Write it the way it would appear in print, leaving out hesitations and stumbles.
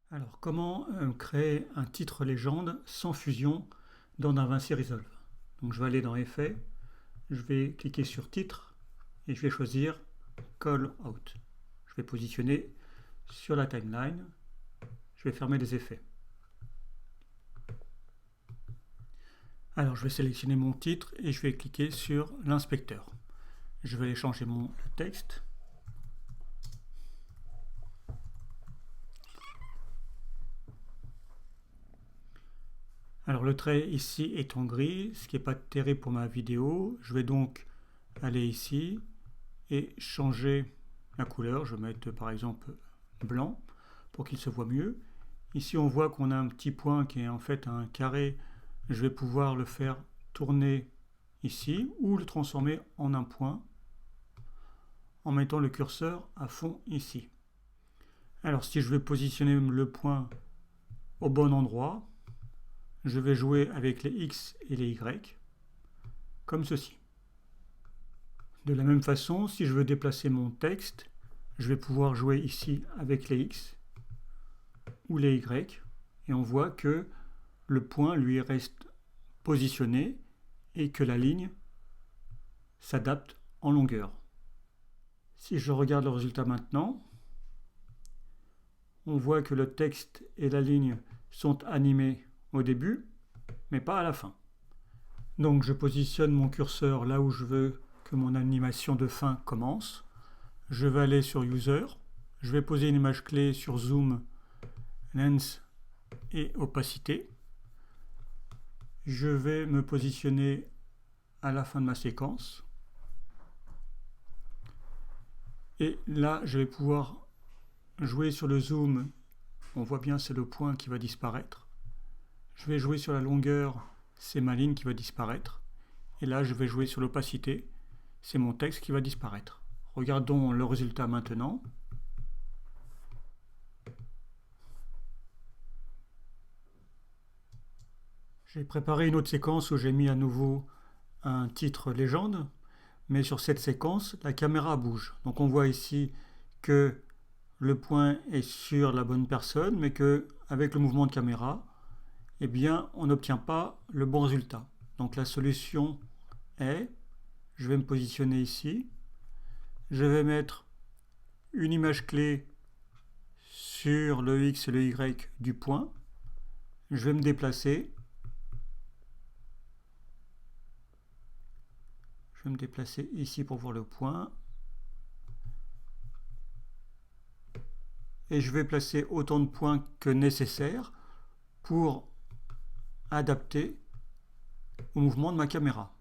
Alors, comment créer un titre légende sans fusion dans DaVinci Resolve? Donc, je vais aller dans Effets, je vais cliquer sur Titre et je vais choisir Call Out. Je vais positionner sur la timeline, je vais fermer les effets. Alors, je vais sélectionner mon titre et je vais cliquer sur l'inspecteur. Je vais aller changer mon texte. Alors le trait ici est en gris, ce qui n'est pas terrible pour ma vidéo. Je vais donc aller ici et changer la couleur. Je vais mettre par exemple blanc pour qu'il se voit mieux. Ici on voit qu'on a un petit point qui est en fait un carré. Je vais pouvoir le faire tourner ici ou le transformer en un point en mettant le curseur à fond ici. Alors si je veux positionner le point au bon endroit, je vais jouer avec les X et les Y, comme ceci. De la même façon, si je veux déplacer mon texte, je vais pouvoir jouer ici avec les X ou les Y, et on voit que le point lui reste positionné et que la ligne s'adapte en longueur. Si je regarde le résultat maintenant, on voit que le texte et la ligne sont animés au début, mais pas à la fin. Donc je positionne mon curseur là où je veux que mon animation de fin commence. Je vais aller sur User, je vais poser une image clé sur Zoom, Lens et Opacité. Je vais me positionner à la fin de ma séquence. Et là, je vais pouvoir jouer sur le zoom. On voit bien, c'est le point qui va disparaître. Je vais jouer sur la longueur, c'est ma ligne qui va disparaître. Et là, je vais jouer sur l'opacité, c'est mon texte qui va disparaître. Regardons le résultat maintenant. J'ai préparé une autre séquence où j'ai mis à nouveau un titre légende, mais sur cette séquence, la caméra bouge. Donc on voit ici que le point est sur la bonne personne, mais que avec le mouvement de caméra, eh bien, on n'obtient pas le bon résultat. Donc la solution est, je vais me positionner ici, je vais mettre une image clé sur le X et le Y du point, je vais me déplacer, ici pour voir le point, et je vais placer autant de points que nécessaire pour adapter au mouvement de ma caméra.